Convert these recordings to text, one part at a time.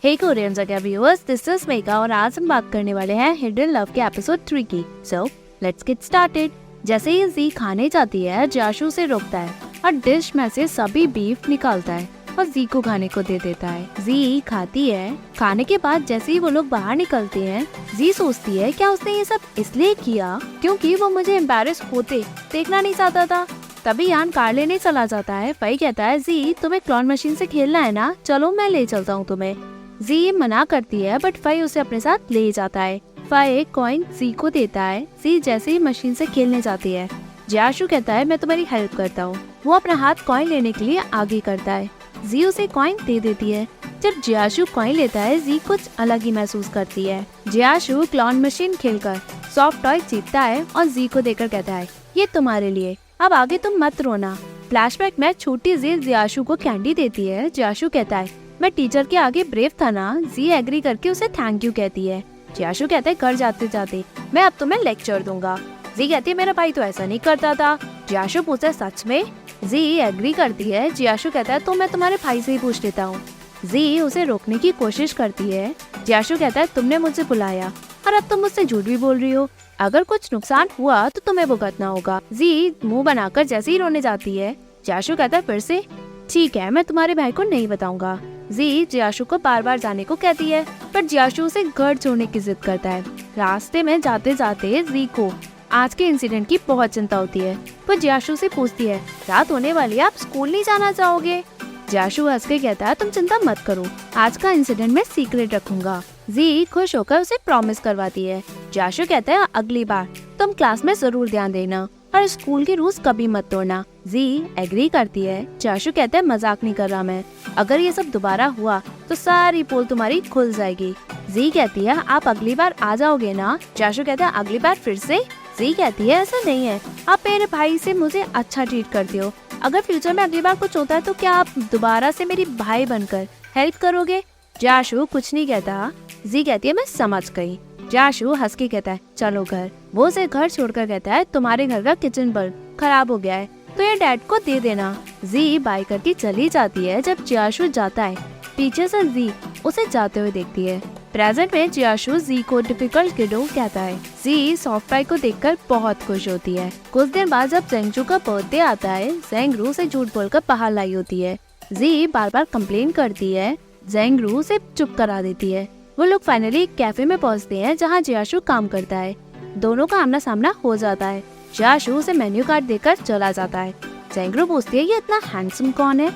हे Korean जगह viewers, this is mega और आज हम बात करने वाले हैं हिडन लव के एपिसोड 3 की। So let's get started. जैसे ही जी खाने जाती है, जियाशु से रोकता है और डिश में से सभी बीफ निकालता है और जी को खाने को दे देता है। जी खाती है। खाने के बाद जैसे ही वो लोग बाहर निकलते हैं, जी सोचती है क्या उसने ये सब इसलिए किया क्योंकि वो मुझे एम्बैरेस होते देखना नहीं चाहता था। तभी यान कार लेने चला जाता है। फई कहता है जी तुम्हें क्लॉन मशीन से खेलना है ना, चलो मैं ले चलता हूँ तुम्हें। जी मना करती है बट फई उसे अपने साथ ले जाता है। फई एक कॉइन जी को देता है। जी जैसे ही मशीन से खेलने जाती है, जियाशु कहता है मैं तुम्हारी हेल्प करता हूँ। वो अपना हाथ कॉइन लेने के लिए आगे करता है। जी उसे कॉइन दे देती है। जब जियाशु कॉइन लेता है, जी कुछ अलग ही महसूस करती है। जियाशु क्लॉन मशीन खेलकर सॉफ्ट टॉय जीतता है और जी को देकर कहता है ये तुम्हारे लिए, अब आगे तुम मत रोना। फ्लैशबैक में छोटी जी जियाशु को कैंडी देती है। जियाशु कहता है मैं टीचर के आगे ब्रेव था ना। जी एग्री करके उसे थैंक यू कहती है। जियाशु कहता है घर जाते जाते मैं अब तुम्हें लेक्चर दूंगा। जी कहती है मेरा भाई तो ऐसा नहीं करता था। जियाशु पूछता है सच में? जी एग्री करती है। जियाशु कहता है तो मैं तुम्हारे भाई से ही पूछ लेता हूँ। जी उसे रोकने की कोशिश करती है। जियाशु कहता है तुमने मुझे बुलाया और अब तुम मुझसे झूठ भी बोल रही हो। अगर कुछ नुकसान हुआ तो तुम्हें भुगतना होगा। जी मुंह बनाकर जैसे ही रोने जाती है, जियाशु कहता है फिर से? ठीक है मैं तुम्हारे भाई को नहीं बताऊंगा। जी जियाशु को बार बार जाने को कहती है पर जियाशु उसे घर छोड़ने की जिद करता है। रास्ते में जाते जाते जी को आज के इंसिडेंट की बहुत चिंता होती है। पर जियाशु से पूछती है रात होने वाली है, आप स्कूल नहीं जाना चाहोगे? जियाशु हंस के कहता है तुम चिंता मत करो, आज का इंसिडेंट मैं सीक्रेट रखूंगा। जी खुश होकर उसे प्रॉमिस करवाती है। जियाशु कहता है अगली बार तुम क्लास में जरूर ध्यान देना और स्कूल के रूल्स कभी मत तोड़ना। जी एग्री करती है। जियाशु कहता है मजाक नहीं कर रहा मैं, अगर ये सब दोबारा हुआ तो सारी पोल तुम्हारी खुल जाएगी। जी कहती है आप अगली बार आ जाओगे ना? जियाशु कहता है अगली बार फिर से? जी कहती है ऐसा नहीं है, आप मेरे भाई से मुझे अच्छा ट्रीट करते हो, अगर फ्यूचर में अगली बार कुछ होता है तो क्या आप दोबारा से मेरी भाई बनकर हेल्प करोगे? जियाशु कुछ नहीं कहता। जी कहती है मैं समझ गई। जियाशु हंस के कहता है चलो घर। वो उसे घर छोड़कर कहता है तुम्हारे घर का किचन बल्ब खराब हो गया है तो ये डैड को दे देना। जी बाय करके चली जाती है। जब जियाशु जाता है, पीछे से जी उसे जाते हुए देखती है। प्रेजेंट में जियाशु जी को डिफिकल्ट किडो कहता है। जी सॉफ्ट टॉय को देखकर बहुत खुश होती है। कुछ दिन बाद जब जेंगजू का बर्थडे आता है, जेंगरू से झूठ बोलकर बाहर लाई होती है। जी बार बार कंप्लेन करती है, जेंगरू से चुप करा देती है। वो लोग फाइनली एक कैफे में पहुंचते हैं जहां जियाशु काम करता है। दोनों का आमना सामना हो जाता है। जियाशु उसे मेन्यू कार्ड देकर चला जाता है। जेंगरू पूछती है ये इतना हैंडसम कौन है?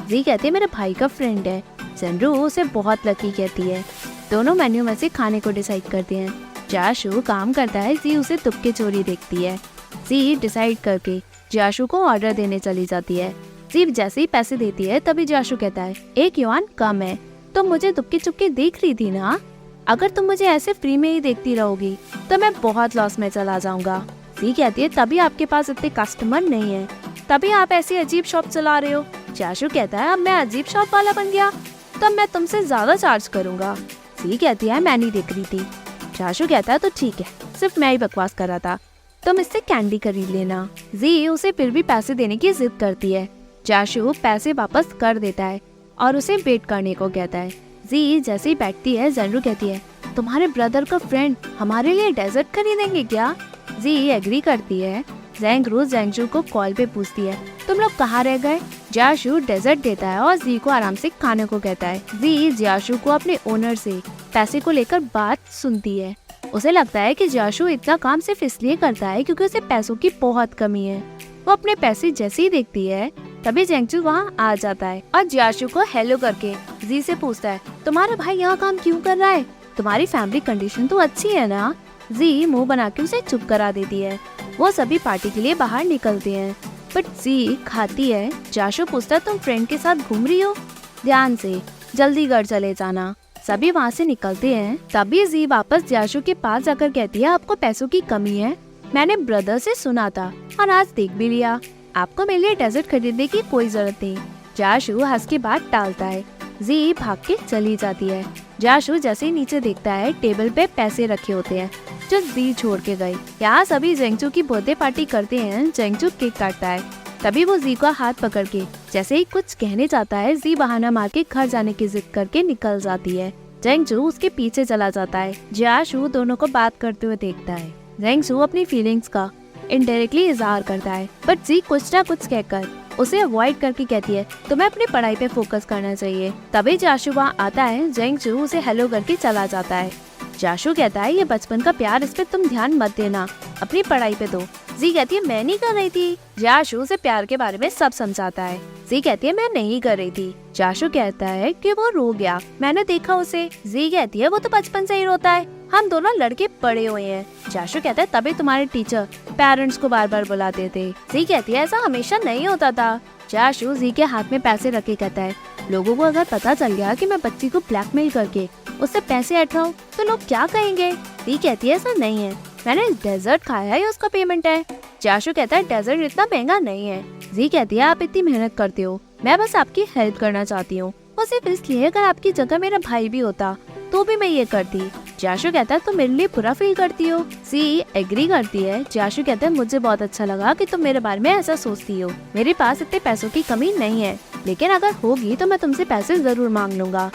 जी कहती है मेरे भाई का फ्रेंड है। जेंगरू उसे बहुत लकी कहती है। दोनों मेन्यू में से खाने को डिसाइड करते हैं। जियाशु काम करता है। जी उसे तुक्के चोरी देखती है। जी डिसाइड करके जियाशु को ऑर्डर देने चली जाती है। जी जैसे ही पैसे देती है तभी जियाशु कहता है एक युआन कम है, तुम मुझे दुबके चुपके देख रही थी ना? अगर तुम मुझे ऐसे फ्री में ही देखती रहोगी तो मैं बहुत लॉस में चला जाऊंगा। जी कहती है तभी आपके पास इतने कस्टमर नहीं है, तभी आप ऐसी अजीब शॉप चला रहे हो। जियाशु कहता है अब मैं अजीब शॉप वाला बन गया तो मैं तुमसे ज्यादा चार्ज करूंगा। जी कहती है मैं नहीं देख रही थी। जियाशु कहता है तो ठीक है, सिर्फ मैं ही बकवास कर रहा था, तुम इससे कैंडी खरीद लेना। जी उसे फिर भी पैसे देने की जिद करती है। जियाशु पैसे वापस कर देता है और उसे वेट करने को कहता है। जी जैसे ही बैठती है, जेंगरू कहती है तुम्हारे ब्रदर का फ्रेंड हमारे लिए डेजर्ट खरीदेंगे क्या? जी एग्री करती है। जेंगरू जेंगजू को कॉल पे पूछती है तुम लोग कहाँ रह गए? जियाशु डेजर्ट देता है और जी को आराम से खाने को कहता है। जी जियाशु को अपने ओनर से पैसे को लेकर बात सुनती है। उसे लगता है कि जियाशु इतना काम सिर्फ इसलिए करता है क्योंकि उसे पैसों की बहुत कमी है। वो अपने पैसे जैसे ही देखती है तभी जेंगजू वहाँ आ जाता है और जियाशु को हेलो करके जी से पूछता है तुम्हारा भाई यहाँ काम क्यों कर रहा है? तुम्हारी फैमिली कंडीशन तो अच्छी है ना? जी मुंह बना के उसे चुप करा देती है। वो सभी पार्टी के लिए बाहर निकलते हैं बट जी खाती है। जियाशु पूछता है तुम फ्रेंड के साथ घूम रही हो? ध्यान से, जल्दी घर चले जाना। सभी वहाँ से निकलते हैं। तभी जी वापस जियाशु के पास जाकर कहती है आपको पैसों की कमी है, मैंने ब्रदर से सुना था और आज देख भी लिया, आपको मेरे लिए डेजर्ट खरीदने की कोई जरूरत नहीं। जियाशु हंस के बात टालता है। जी भाग के चली जाती है। जियाशु जैसे ही नीचे देखता है, टेबल पे पैसे रखे होते हैं जो जी छोड़ के गए। यहाँ सभी जेंगजू की बर्थडे पार्टी करते हैं। जेंगजू केक काटता है। तभी वो जी का हाथ पकड़ के जैसे ही कुछ कहने जाता है, जी बहाना मार के घर जाने की जिद करके निकल जाती है। जेंगजू उसके पीछे चला जाता है। जियाशु दोनों को बात करते हुए देखता है। जेंगजू अपनी फीलिंग्स का इनडायरेक्टली इजहार करता है, बट जी कुछ ना कुछ कहकर उसे अवॉइड करके कहती है तुम्हें अपनी पढ़ाई पे फोकस करना चाहिए। तभी जियाशु वहाँ आता है। जेंगजू उसे हेलो करके चला जाता है। जियाशु कहता है ये बचपन का प्यार, इस पे तुम ध्यान मत देना, अपनी पढ़ाई पे दो। जी कहती है मैं नहीं कर रही थी। जियाशु उसे प्यार के बारे में सब समझाता है। जी कहती है मैं नहीं कर रही थी। जियाशु कहता है कि वो रो गया, मैंने देखा उसे। जी कहती है वो तो बचपन से ही रोता है, हम दोनों लड़के पड़े हुए हैं। जियाशु कहता है तभी तुम्हारे टीचर पेरेंट्स को बार बार बुलाते थे। जी कहती है ऐसा हमेशा नहीं होता था। जियाशु जी के हाथ में पैसे रखे कहता है लोगों को अगर पता चल गया कि मैं बच्ची को ब्लैकमेल करके उससे पैसे ऐंठ रहा हूँ तो लोग क्या कहेंगे। जी कहती है ऐसा नहीं है, मैंने डेजर्ट खाया है, उसका पेमेंट है। जियाशु कहता है डेजर्ट इतना महंगा नहीं है। जी कहती है आप इतनी मेहनत करते हो, मैं बस आपकी हेल्प करना चाहती हूँ, वो सिर्फ इसलिए अगर आपकी जगह मेरा भाई भी होता तो भी मैं ये करती। जियाशु कहता है तुम मेरे लिए बुरा फील करती हो। सी एग्री करती है। जियाशु कहता है मुझे बहुत अच्छा लगा कि तुम मेरे बारे में ऐसा सोचती हो, मेरे पास इतने पैसों की कमी नहीं है, लेकिन अगर होगी तो मैं तुमसे पैसे जरूर मांग लूंगा।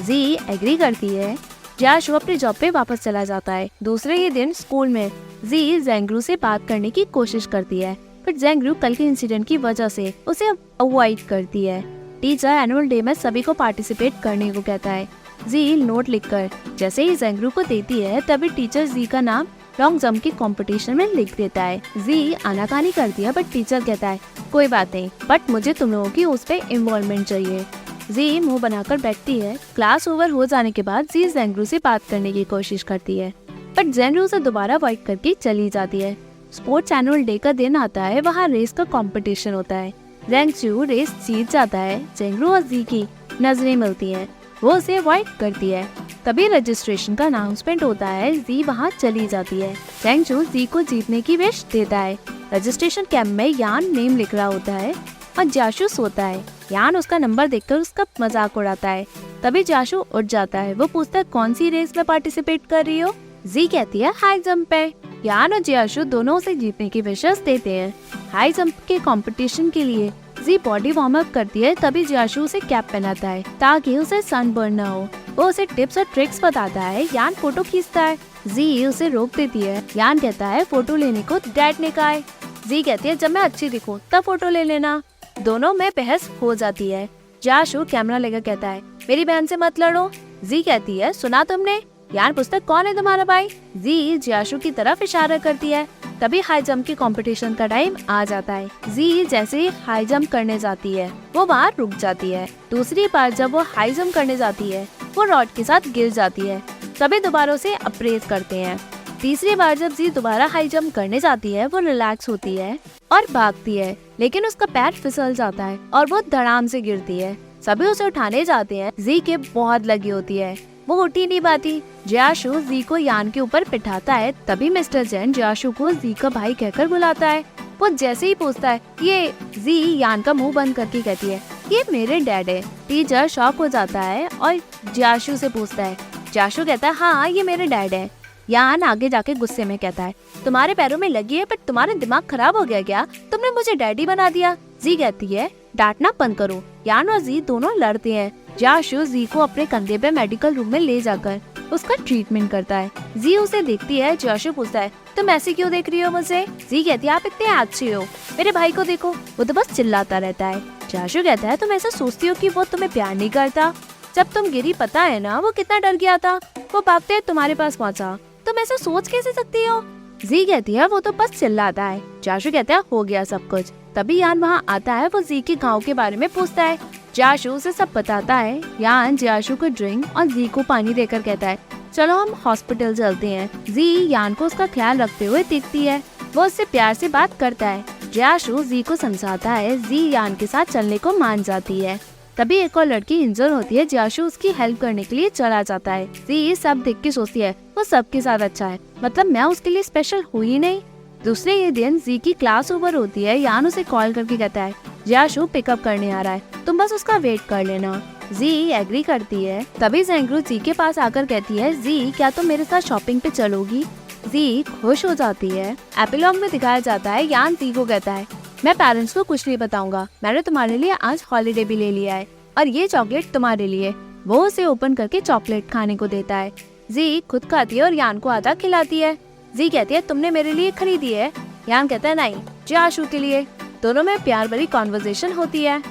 जी एग्री करती है। जियाशु अपने जॉब पे वापस चला जाता है। दूसरे ही दिन स्कूल में जी जेंगरू से बात करने की कोशिश करती है, बट जेंगरू कल के इंसिडेंट की वजह से उसे अवॉइड करती है। टीचर एनुअल डे में सभी को पार्टिसिपेट करने को कहता है। जी नोट लिखकर जैसे ही जेंगरू को देती है, तभी टीचर जी का नाम लॉन्ग जंप के कंपटीशन में लिख देता है। जी आनाकानी करती है, बट टीचर कहता है कोई बात नहीं, बट मुझे तुम लोगों की उस पे इन्वॉल्वमेंट चाहिए। जी मुंह बनाकर बैठती है। क्लास ओवर हो जाने के बाद जी जेंगरू से बात करने की कोशिश करती है, बट जेंगरू उसे दोबारा अवॉइड करके चली जाती है। स्पोर्ट्स एनुअल डे का दिन आता है, वहाँ रेस का कंपटीशन होता है। जेंगजू रेस जीत जाता है। जेंगरू और जी की नजरें मिलती हैं, वो उसे अवॉइड करती है। तभी रजिस्ट्रेशन का अनाउंसमेंट होता है। जी वहाँ चली जाती है। जेंगजू जी को जीतने की विश देता है। रजिस्ट्रेशन कैंप में यान नेम लिख रहा होता है और जियाशु सोता है। यान उसका नंबर देखकर उसका मजाक उड़ाता है। तभी जियाशु उठ जाता है। वो पूछता है कौन सी रेस में पार्टिसिपेट कर रही हो। जी कहती है हाई जंप पे। यान और जियाशु दोनों उसे जीतने की विशेष देते हैं। हाई जंप के कंपटीशन के लिए जी बॉडी वार्म अप करती है। तभी जियाशु उसे कैप पहनाता है ताकि उसे सनबर्न न हो। वो उसे टिप्स और ट्रिक्स बताता है। यान फोटो खींचता है। जी उसे रोक देती है। यान कहता है फोटो लेने को डैड ने कहा है। जी कहती है जब मैं अच्छी दिखूं तब फोटो ले लेना। दोनों में बहस हो जाती है। जियाशु कैमरा लेकर कहता है मेरी बहन से मत लड़ो। जी कहती है सुना तुमने। यान पूछता है कौन है तुम्हारा भाई। जी जियाशु की तरफ इशारा करती है। तभी हाई जंप के कंपटीशन का टाइम आ जाता है। जी जैसे ही हाई जंप करने जाती है, वो वहाँ रुक जाती है। दूसरी बार जब वो हाई जंप करने जाती है, वो रॉड के साथ गिर जाती है। सभी दोबारा से अप्रेज करते हैं। तीसरी बार जब जी दोबारा हाई जंप करने जाती है, वो रिलैक्स होती है और भागती है, लेकिन उसका पैर फिसल जाता है और वो धड़ाम से गिरती है। सभी उसे उठाने जाते हैं। जी के बहुत लगी होती है, वो उठ ही नहीं पाती। जियाशु जी को यान के ऊपर बिठाता है। तभी मिस्टर जैन जियाशु को जी का भाई कहकर बुलाता है। वो जैसे ही पूछता है ये, जी यान का मुंह बंद करके कहती है ये मेरे डैड है। टीचर शॉक हो जाता है और जियाशु से पूछता है। जियाशु कहता है हाँ ये मेरे डैड है। यान आगे जाके गुस्से में कहता है तुम्हारे पैरों में लगी है, बट तुम्हारा दिमाग खराब हो गया क्या, तुमने मुझे डैडी बना दिया। जी कहती है डांटना बंद करो। यान और जी दोनों लड़ते हैं। जियाशु जी को अपने कंधे पे मेडिकल रूम में ले जाकर उसका ट्रीटमेंट करता है। जी उसे देखती है। जियाशु पूछता है तुम ऐसे क्यों देख रही हो मुझे। जी कहती है आप इतने अच्छे हो, मेरे भाई को देखो वो तो बस चिल्लाता रहता है। जियाशु कहता है तुम ऐसा सोचती हो कि वो तुम्हें प्यार नहीं करता, जब तुम गिरी पता है ना वो कितना डर गया था, वो भागते तुम्हारे पास पहुँचा, तुम ऐसा सोच कैसे सकती हो। जी कहती है वो तो बस चिल्लाता है। जियाशु कहता है हो गया सब कुछ। तभी यान वहाँ आता है। वो जी के गाँव के बारे में पूछता है। जियाशु उसे सब बताता है। यान जियाशु को ड्रिंक और जी को पानी देकर कहता है चलो हम हॉस्पिटल चलते हैं। जी यान को उसका ख्याल रखते हुए देखती है। वो उससे प्यार से बात करता है। जियाशु जी को समझाता है। जी यान के साथ चलने को मान जाती है। तभी एक और लड़की इंजर होती है। जियाशु उसकी हेल्प करने के लिए चला जाता है। जी सब देख के सोचती है वो सबके साथ अच्छा है, मतलब मैं उसके लिए स्पेशल हुई नहीं। दूसरे ये दिन जी की क्लास ओवर होती है। यान उसे कॉल करके कहता है जियाशु पिकअप करने आ रहा है, तुम बस उसका वेट कर लेना। जी एग्री करती है। तभी जेंगरू जी के पास आकर कहती है जी क्या तुम मेरे साथ शॉपिंग पे चलोगी। जी खुश हो जाती है। एपिलॉग में दिखाया जाता है यान जी को कहता है मैं पेरेंट्स को कुछ नहीं बताऊंगा। मैंने तुम्हारे लिए आज हॉलीडे भी ले लिया है और ये चॉकलेट तुम्हारे लिए। वो उसे ओपन करके चॉकलेट खाने को देता है। जी खुद खाती है और यान को आधा खिलाती है। जी कहती है तुमने मेरे लिए खरीदी है। यान कहता है नहीं, जियाशु के लिए। दोनों में प्यार भरी कॉन्वर्सेशन होती है।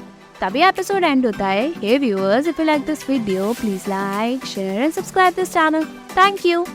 तभी एपिसोड एंड होता है। Hey viewers, if you like this video, please like, share and subscribe this channel. Thank you.